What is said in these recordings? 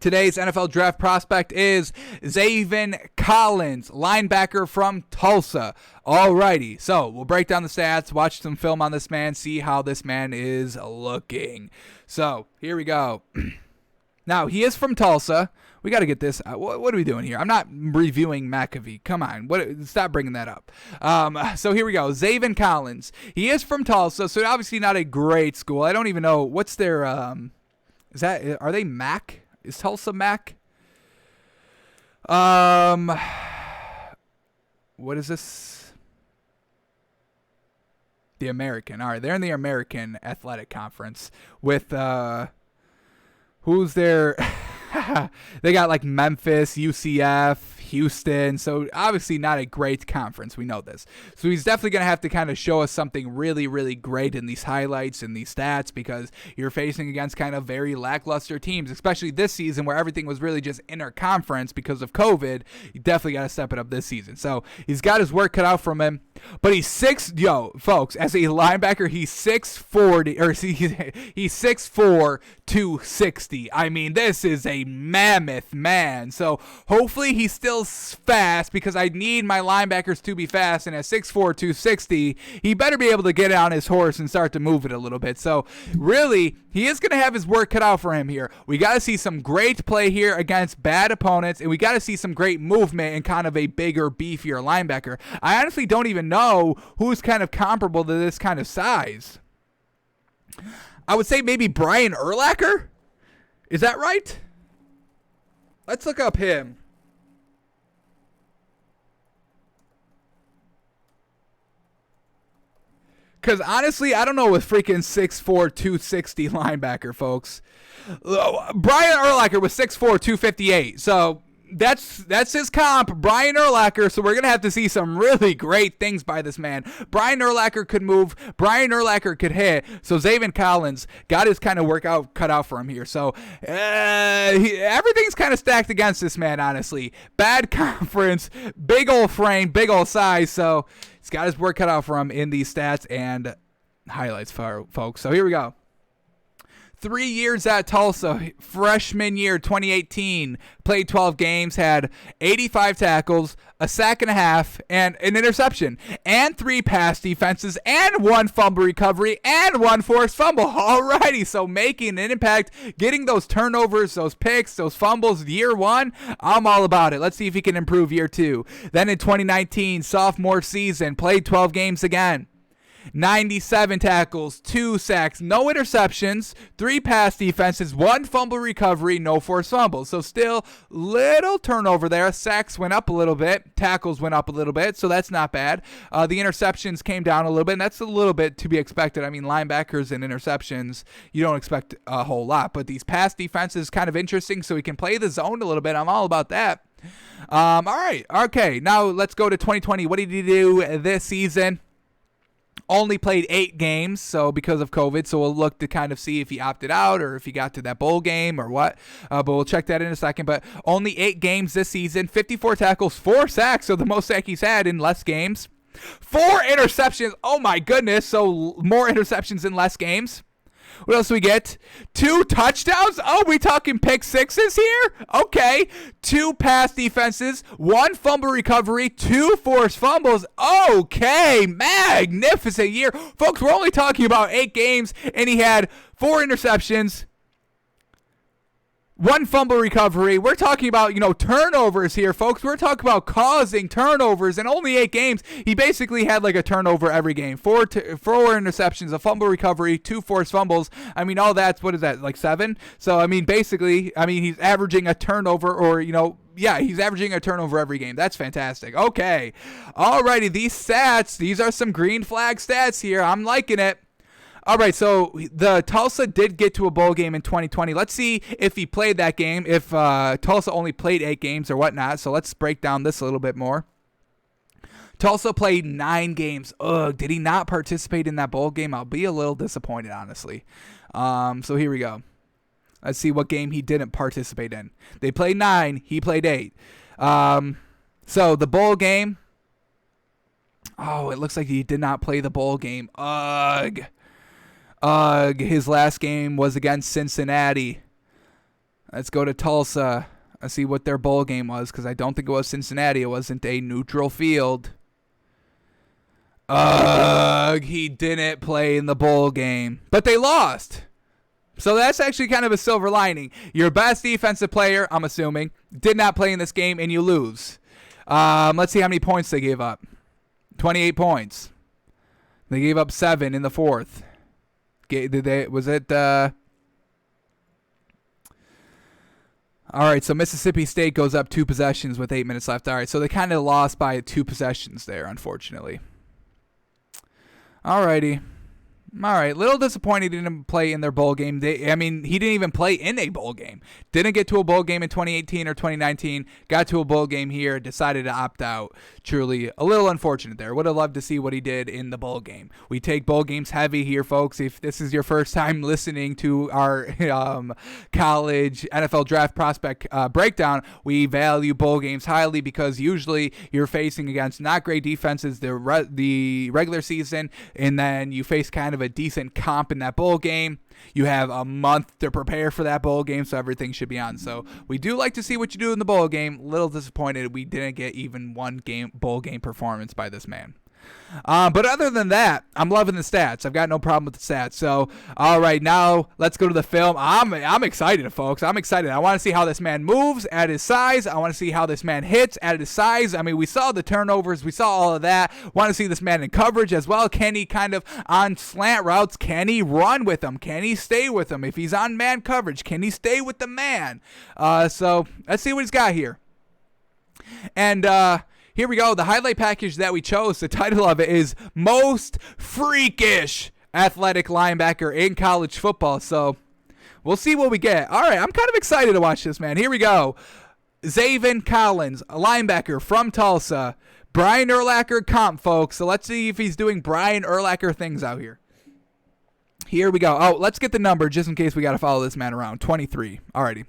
Today's NFL draft prospect is Zaven Collins, linebacker from Tulsa. Alrighty, so we'll break down the stats, watch some film on this man, see how this man is looking. So, here we go. Now, he is from Tulsa. We got to get this. What are we doing here? I'm not reviewing McAfee. Come on. Stop bringing that up. So here we go. Zaven Collins. He is from Tulsa, so obviously not a great school. I don't even know. What's their, are they MAC? Is Tulsa MAC? What is this? The American. All right, they're in the American Athletic Conference with, who's their... They got like Memphis, UCF, Houston, so obviously not a great conference. We know this. So he's definitely going to have to kind of show us something really, really great in these highlights and these stats because you're facing against kind of very lackluster teams, especially this season where everything was really just inter-conference because of COVID. You definitely got to step it up this season. So he's got his work cut out from him. But he's folks, as a linebacker, he's 6'4", or he's 6'4", 260. I mean, this is a mammoth man. So hopefully he's still fast because I need my linebackers to be fast. And at 6'4", 260, he better be able to get on his horse and start to move it a little bit. So really, he is going to have his work cut out for him here. We got to see some great play here against bad opponents, and we got to see some great movement and kind of a bigger, beefier linebacker. I honestly don't even know who's kind of comparable to this kind of size. I would say maybe Brian Urlacher. Is that right? Let's look up him. Because honestly, I don't know with freaking 6'4", 260 linebacker, folks. Brian Urlacher was 6'4", 258. So that's his comp, Brian Urlacher. So we're going to have to see some really great things by this man. Brian Urlacher could move. Brian Urlacher could hit. So Zaven Collins got his kind of workout cut out for him here. So everything's kind of stacked against this man, honestly. Bad conference, big old frame, big old size. So he's got his work cut out for him in these stats and highlights, folks. So here we go. 3 years at Tulsa, freshman year 2018, played 12 games, had 85 tackles, a sack and a half, and an interception, and 3 pass defenses, and 1 fumble recovery, and 1 forced fumble. Alrighty, so making an impact, getting those turnovers, those picks, those fumbles year 1, I'm all about it. Let's see if he can improve year 2. Then in 2019, sophomore season, played 12 games again. 97 tackles, 2 sacks, no interceptions, 3 pass defenses, 1 fumble recovery, no forced fumbles. So still little turnover there. Sacks went up a little bit. Tackles went up a little bit, so that's not bad. The interceptions came down a little bit, and that's a little bit to be expected. I mean, linebackers and interceptions, you don't expect a whole lot. But these pass defenses kind of interesting, so he can play the zone a little bit. I'm all about that. All right. Okay, now let's go to 2020. What did he do this season? Only played 8 games, so because of COVID, so we'll look to kind of see if he opted out or if he got to that bowl game or what, but we'll check that in a second. But only 8 games this season, 54 tackles, 4 sacks, so the most sack he's had in less games. 4 interceptions, oh my goodness, so more interceptions in less games. What else do we get? 2 touchdowns? Oh, we talking pick sixes here? Okay. 2 pass defenses, 1 fumble recovery, 2 forced fumbles. Okay. Magnificent year. Folks, we're only talking about 8 games, and he had 4 interceptions, 1 fumble recovery. We're talking about, turnovers here, folks. We're talking about causing turnovers in only 8 games. He basically had like a turnover every game. 4 interceptions, a fumble recovery, 2 forced fumbles. I mean, all that's, what is that, like 7? So, I mean, basically, he's averaging a turnover or, he's averaging a turnover every game. That's fantastic. Okay. Alrighty, these stats, these are some green flag stats here. I'm liking it. All right, so the Tulsa did get to a bowl game in 2020. Let's see if he played that game, if Tulsa only played 8 games or whatnot. So let's break down this a little bit more. Tulsa played 9 games. Ugh, did he not participate in that bowl game? I'll be a little disappointed, honestly. So here we go. Let's see what game he didn't participate in. They played 9. He played 8. So the bowl game. Oh, it looks like he did not play the bowl game. Ugh. His last game was against Cincinnati. Let's go to Tulsa. Let's see what their bowl game was, because I don't think it was Cincinnati. It wasn't a neutral field. He didn't play in the bowl game, but they lost. So that's actually kind of a silver lining. Your best defensive player, I'm assuming, did not play in this game, and you lose. Let's see how many points they gave up. 28 points. They gave up 7 in the fourth. All right, so Mississippi State goes up 2 possessions with 8 minutes left. All right, so they kind of lost by 2 possessions there, unfortunately. All righty. All right, little disappointed he didn't play in their bowl game. He didn't even play in a bowl game. Didn't get to a bowl game in 2018 or 2019. Got to a bowl game here, decided to opt out. Truly a little unfortunate there. Would have loved to see what he did in the bowl game. We take bowl games heavy here, folks. If this is your first time listening to our college NFL draft prospect breakdown, we value bowl games highly because usually you're facing against not great defenses the regular season, and then you face kind of a decent comp in that bowl game. You have a month to prepare for that bowl game, so everything should be on. So we do like to see what you do in the bowl game. Little disappointed we didn't get even one bowl game performance by this man. But other than that, I'm loving the stats. I've got no problem with the stats. So, all right, now let's go to the film. I'm excited, folks. I'm excited. I want to see how this man moves at his size. I want to see how this man hits at his size. I mean, we saw the turnovers. We saw all of that. Want to see this man in coverage as well. Can he kind of on slant routes? Can he run with them? Can he stay with them? If he's on man coverage, can he stay with the man? So let's see what he's got here. And here we go. The highlight package that we chose, the title of it is Most Freakish Athletic Linebacker in College Football. So we'll see what we get. All right, I'm kind of excited to watch this, man. Here we go. Zaven Collins, a linebacker from Tulsa. Brian Urlacher comp, folks. So let's see if he's doing Brian Urlacher things out here. Here we go. Oh, let's get the number just in case we got to follow this man around. 23. Alrighty.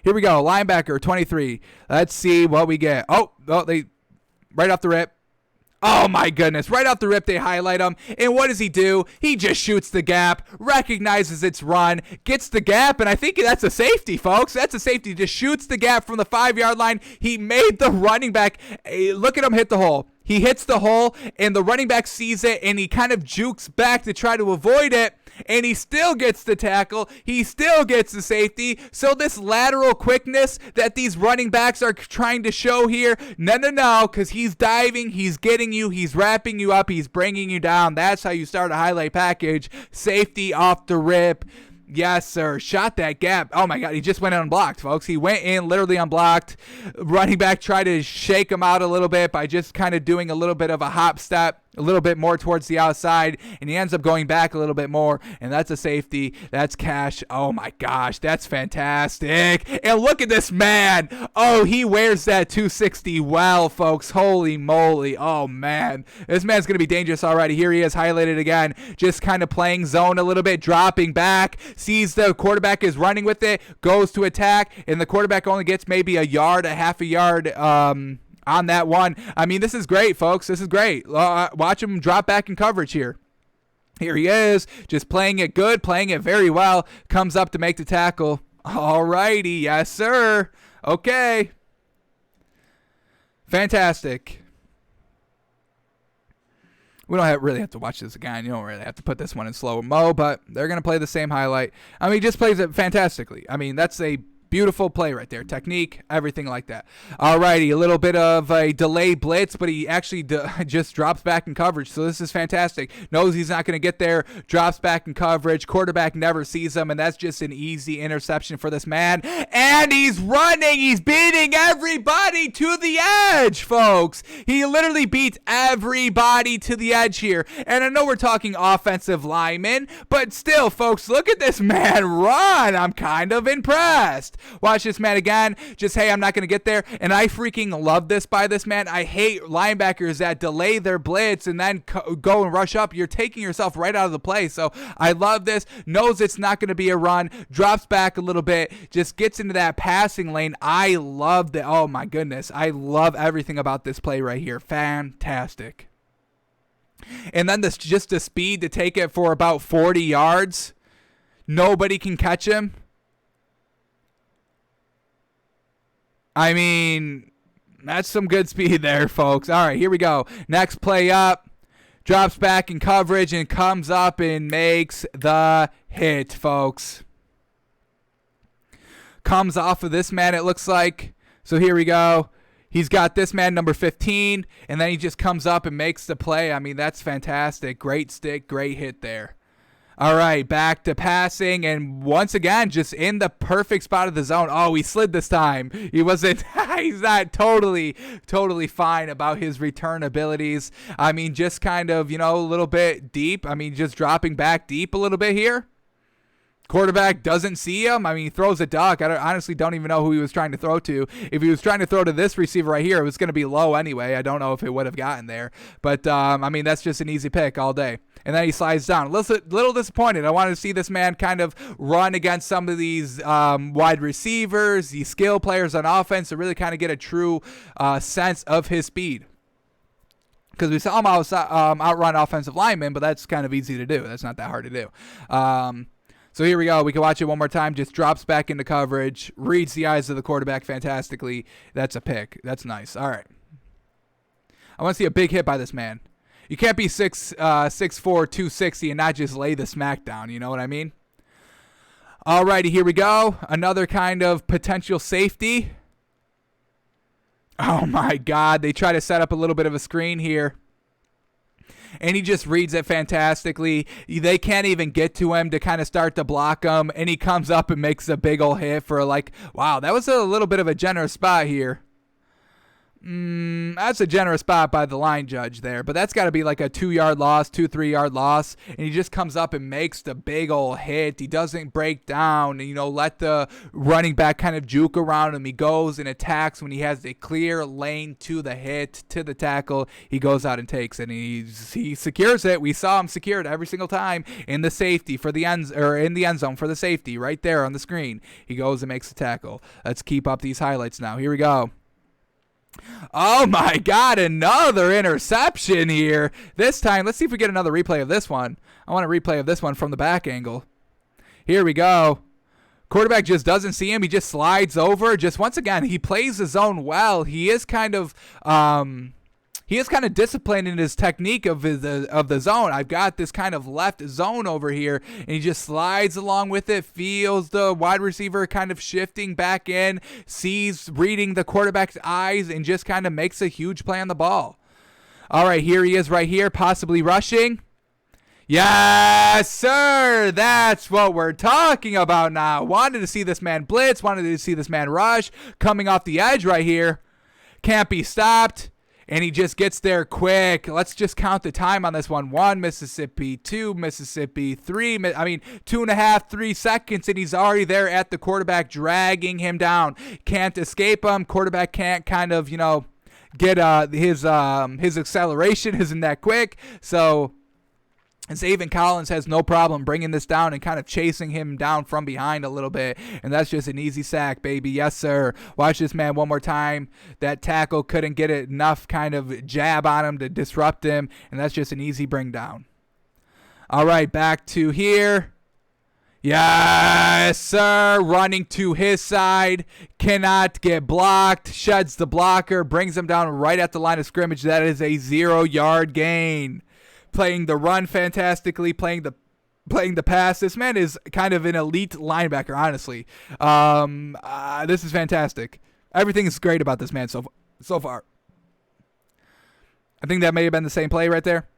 Here we go. Linebacker, 23. Let's see what we get. Oh, they... Right off the rip. Oh, my goodness. Right off the rip, they highlight him. And what does he do? He just shoots the gap, recognizes its run, gets the gap, and I think that's a safety, folks. That's a safety. Just shoots the gap from the 5-yard line. He made the running back. Look at him hit the hole. He hits the hole, and the running back sees it, and he kind of jukes back to try to avoid it, and he still gets the tackle. He still gets the safety. So this lateral quickness that these running backs are trying to show here, no, because he's diving, he's getting you, he's wrapping you up, he's bringing you down. That's how you start a highlight package. Safety off the rip. Yes, sir. Shot that gap. Oh, my God. He just went unblocked, folks. He went in literally unblocked. Running back tried to shake him out a little bit by just kind of doing a little bit of a hop step, a little bit more towards the outside, and he ends up going back a little bit more, and that's a safety. That's cash. Oh, my gosh. That's fantastic. And look at this man. Oh, he wears that 260 well, folks. Holy moly. Oh, man. This man's going to be dangerous already. Here he is, highlighted again. Just kind of playing zone a little bit, dropping back. Sees the quarterback is running with it, goes to attack, and the quarterback only gets maybe a half a yard on that one. I mean, this is great, folks. This is great. Watch him drop back in coverage here. Here he is, just playing it good, playing it very well. Comes up to make the tackle. All righty. Yes, sir. Okay. Fantastic. We don't really have to watch this again. You don't really have to put this one in slow-mo, but they're going to play the same highlight. I mean, he just plays it fantastically. I mean, that's a beautiful play right there. Technique, everything like that. Alrighty, a little bit of a delayed blitz, but he actually just drops back in coverage. So this is fantastic. Knows he's not going to get there. Drops back in coverage. Quarterback never sees him, and that's just an easy interception for this man. And he's running. He's beating everybody to the edge, folks. He literally beats everybody to the edge here. And I know we're talking offensive linemen, but still, folks, look at this man run. I'm kind of impressed. Watch this man again. Just, hey, I'm not going to get there. And I freaking love this by this man. I hate linebackers that delay their blitz and then go and rush up. You're taking yourself right out of the play. So I love this. Knows it's not going to be a run. Drops back a little bit. Just gets into that passing lane. I love that. Oh, my goodness. I love everything about this play right here. Fantastic. And then just the speed to take it for about 40 yards. Nobody can catch him. I mean, that's some good speed there, folks. All right, here we go. Next play up. Drops back in coverage and comes up and makes the hit, folks. Comes off of this man, it looks like. So here we go. He's got this man, number 15, and then he just comes up and makes the play. I mean, that's fantastic. Great stick, great hit there. All right, back to passing, and once again, just in the perfect spot of the zone. Oh, he slid this time. He wasn't, he's not totally fine about his return abilities. I mean, just kind of, a little bit deep. I mean, just dropping back deep a little bit here. Quarterback doesn't see him. I mean, he throws a duck. I honestly don't even know who he was trying to throw to. If he was trying to throw to this receiver right here, it was going to be low anyway. I don't know if it would have gotten there. But, I mean, that's just an easy pick all day. And then he slides down. Little disappointed. I wanted to see this man kind of run against some of these wide receivers, these skill players on offense to really kind of get a true sense of his speed. Because we saw him outrun offensive linemen, but that's kind of easy to do. That's not that hard to do. So here we go. We can watch it one more time. Just drops back into coverage. Reads the eyes of the quarterback fantastically. That's a pick. That's nice. All right. I want to see a big hit by this man. You can't be 6'4", 260 and not just lay the smack down. You know what I mean? All righty. Here we go. Another kind of potential safety. Oh, my God. They try to set up a little bit of a screen here. And he just reads it fantastically. They can't even get to him to kind of start to block him. And he comes up and makes a big old hit for wow, that was a little bit of a generous spot here. That's a generous spot by the line judge there. But that's got to be like a 2-yard loss, 3-yard loss. And he just comes up and makes the big old hit. He doesn't break down and, let the running back kind of juke around him. He goes and attacks when he has a clear lane to the hit, to the tackle. He goes out and takes it. And he secures it. We saw him secure it every single time in the safety for the in the end zone for the safety right there on the screen. He goes and makes the tackle. Let's keep up these highlights now. Here we go. Oh my God, another interception here. This time, let's see if we get another replay of this one. I want a replay of this one from the back angle. Here we go. Quarterback just doesn't see him. He just slides over. Just once again, he plays the zone well. He is kind of disciplined in his technique of the zone. I've got this kind of left zone over here, and he just slides along with it, feels the wide receiver kind of shifting back in, reading the quarterback's eyes, and just kind of makes a huge play on the ball. All right, here he is right here, possibly rushing. Yes, sir. That's what we're talking about now. Wanted to see this man blitz, wanted to see this man rush, coming off the edge right here. Can't be stopped. And he just gets there quick. Let's just count the time on this one. 1 Mississippi, 2 Mississippi, 3, 2.5, 3 seconds, and he's already there at the quarterback, dragging him down. Can't escape him. Quarterback can't kind of, get his acceleration isn't that quick. So Zaven Collins has no problem bringing this down and kind of chasing him down from behind a little bit. And that's just an easy sack, baby. Yes, sir. Watch this man one more time. That tackle couldn't get enough kind of jab on him to disrupt him. And that's just an easy bring down. All right, back to here. Yes, sir. Running to his side. Cannot get blocked. Sheds the blocker. Brings him down right at the line of scrimmage. That is a 0-yard gain. Playing the run fantastically, playing the pass. This man is kind of an elite linebacker, honestly. This is fantastic. Everything is great about this man so far. I think that may have been the same play right there.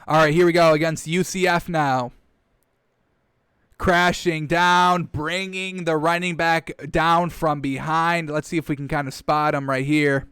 All right, here we go against UCF now. Crashing down, bringing the running back down from behind. Let's see if we can kind of spot him right here.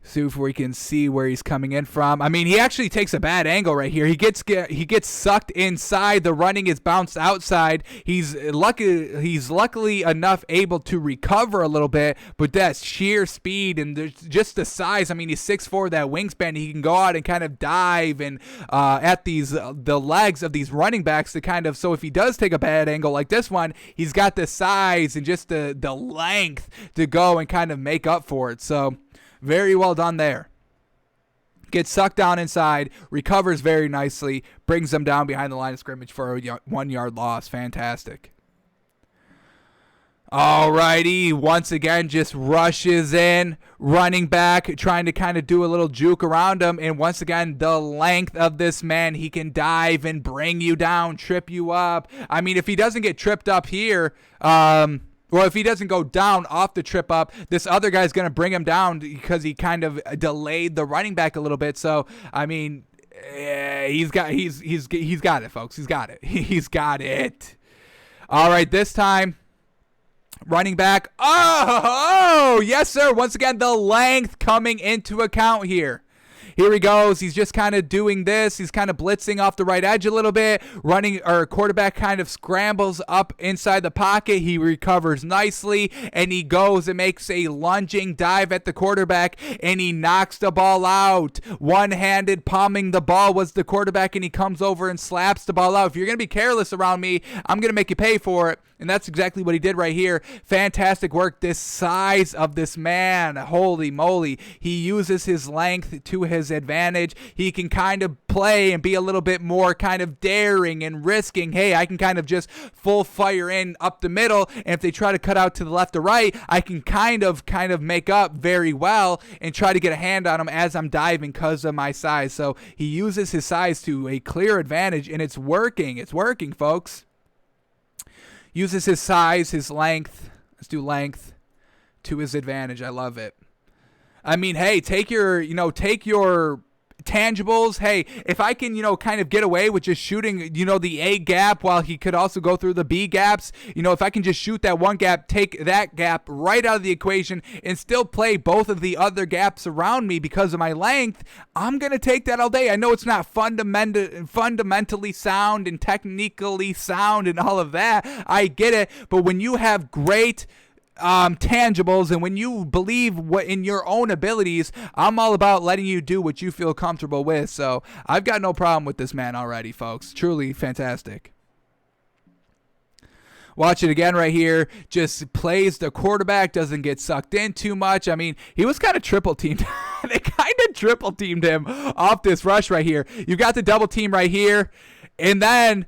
See if we can see where he's coming in from. I mean, he actually takes a bad angle right here. He gets sucked inside. The running is bounced outside. He's luckily enough able to recover a little bit, but that's sheer speed and there's just the size. I mean, he's 6'4", that wingspan. He can go out and kind of dive and at the legs of these running backs to kind of, so if he does take a bad angle like this one, he's got the size and just the length to go and kind of make up for it. So very well done there. Gets sucked down inside, recovers very nicely, brings them down behind the line of scrimmage for a 1-yard loss. Fantastic. Alrighty, once again, just rushes in, running back, trying to kind of do a little juke around him. And once again, the length of this man, he can dive and bring you down, trip you up. I mean, if he doesn't get tripped up here, well, if he doesn't go down off the trip up, this other guy's going to bring him down because he kind of delayed the running back a little bit. So, I mean, he's got it, folks. He's got it. He's got it. All right, this time. Running back. Oh, yes, sir. Once again, the length coming into account here. Here he goes. He's just kind of doing this. He's kind of blitzing off the right edge a little bit. Quarterback kind of scrambles up inside the pocket. He recovers nicely, and he goes and makes a lunging dive at the quarterback, and he knocks the ball out. One-handed palming the ball was the quarterback, and he comes over and slaps the ball out. If you're going to be careless around me, I'm going to make you pay for it. And that's exactly what he did right here. Fantastic work. This size of this man, holy moly. He uses his length to his advantage. He can kind of play and be a little bit more kind of daring and risking. Hey, I can kind of just full fire in up the middle. And if they try to cut out to the left or right, I can kind of make up very well and try to get a hand on him as I'm diving because of my size. So he uses his size to a clear advantage, and it's working. It's working, folks. Uses his size, his length. Let's do length to his advantage. I love it. I mean, hey, take your tangibles. Hey, if I can, kind of get away with just shooting, the A gap while he could also go through the B gaps, if I can just shoot that one gap, take that gap right out of the equation and still play both of the other gaps around me because of my length, I'm going to take that all day. I know it's not fundamentally sound and technically sound and all of that. I get it. But when you have great tangibles, and when you believe in your own abilities, I'm all about letting you do what you feel comfortable with. So I've got no problem with this man already, folks. Truly fantastic. Watch it again right here. Just plays the quarterback, doesn't get sucked in too much. I mean, he was kind of triple teamed. They kind of triple teamed him off this rush right here. You got the double team right here, and then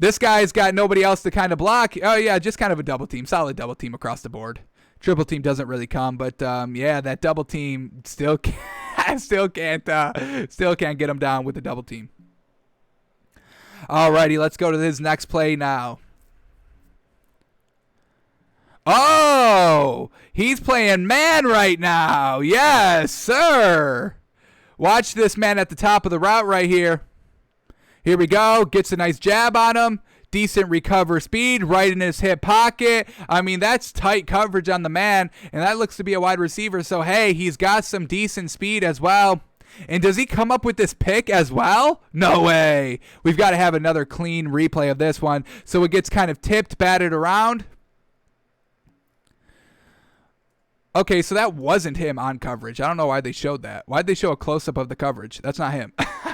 this guy's got nobody else to kind of block. Oh, yeah, just kind of a double team. Solid double team across the board. Triple team doesn't really come, but, yeah, that double team still can't get him down with the double team. All righty, let's go to his next play now. Oh, he's playing man right now. Yes, sir. Watch this man at the top of the route right here. Here we go. Gets a nice jab on him. Decent recover speed right in his hip pocket. I mean, that's tight coverage on the man, and that looks to be a wide receiver. So, hey, he's got some decent speed as well. And does he come up with this pick as well? No way. We've got to have another clean replay of this one. So it gets kind of tipped, batted around. Okay, so that wasn't him on coverage. I don't know why they showed that. Why'd they show a close-up of the coverage? That's not him.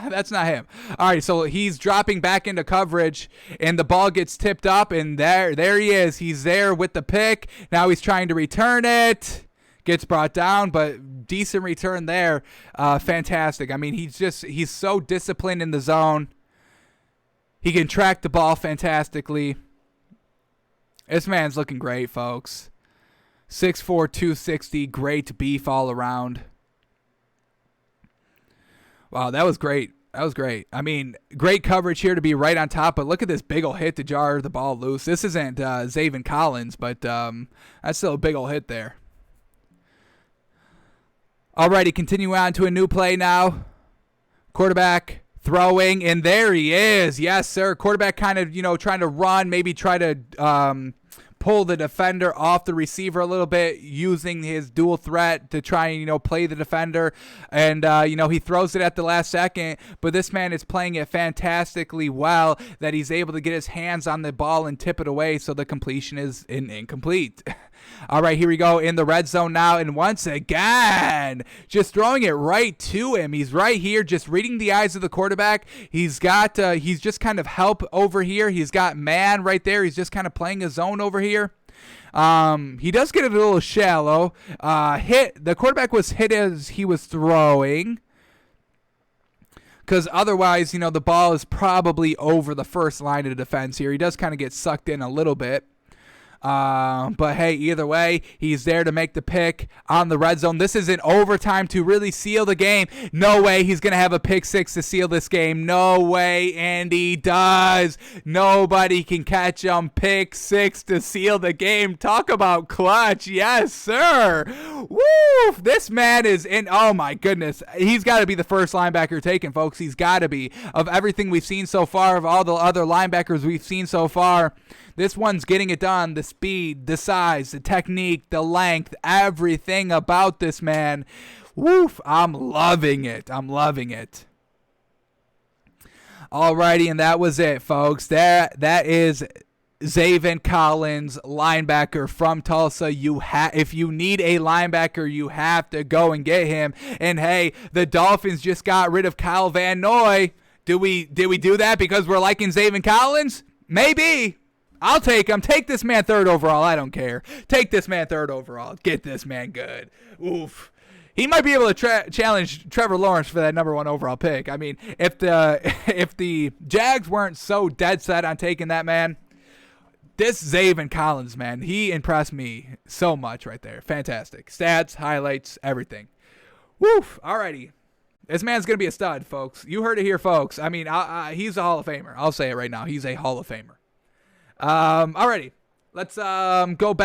That's not him. All right, so he's dropping back into coverage, and the ball gets tipped up, and there he is. He's there with the pick. Now he's trying to return it. Gets brought down, but decent return there. Fantastic. I mean, he's so disciplined in the zone. He can track the ball fantastically. This man's looking great, folks. 6'4", 260, great beef all around. Wow, that was great. That was great. I mean, great coverage here to be right on top, but look at this big ol' hit to jar the ball loose. This isn't Zaven Collins, but that's still a big ol' hit there. Alrighty, continue on to a new play now. Quarterback throwing, and there he is. Yes, sir. Quarterback kind of, trying to run, maybe try to pull the defender off the receiver a little bit, using his dual threat to try and, play the defender. And, he throws it at the last second, but this man is playing it fantastically well that he's able to get his hands on the ball and tip it away, so the completion is incomplete. All right, here we go in the red zone now, and once again, just throwing it right to him. He's right here, just reading the eyes of the quarterback. He's just kind of help over here. He's got man right there. He's just kind of playing his zone over here. He does get a little shallow. The quarterback was hit as he was throwing, because otherwise, the ball is probably over the first line of defense here. He does kind of get sucked in a little bit. But hey, either way, he's there to make the pick on the red zone. This is in overtime to really seal the game. No way he's going to have a pick six to seal this game. No way, and he does. Nobody can catch him. Pick six to seal the game. Talk about clutch. Yes, sir. Woo! This man is in. Oh, my goodness. He's got to be the first linebacker taken, folks. He's got to be. Of everything we've seen so far, of all the other linebackers we've seen so far, this one's getting it done. The speed, the size, the technique, the length, everything about this man. Woof, I'm loving it. I'm loving it. Alrighty, and that was it, folks. That is Zaven Collins, linebacker from Tulsa. If you need a linebacker, you have to go and get him. And hey, the Dolphins just got rid of Kyle Van Noy. Did we do that because we're liking Zaven Collins? Maybe. I'll take him. Take this man third overall. I don't care. Take this man third overall. Get this man good. Oof. He might be able to challenge Trevor Lawrence for that number 1 overall pick. I mean, if the Jags weren't so dead set on taking that man, this Zaven Collins, man, he impressed me so much right there. Fantastic. Stats, highlights, everything. Woof. Alrighty. This man's going to be a stud, folks. You heard it here, folks. I mean, he's a Hall of Famer. I'll say it right now. He's a Hall of Famer. Alrighty. Let's go back.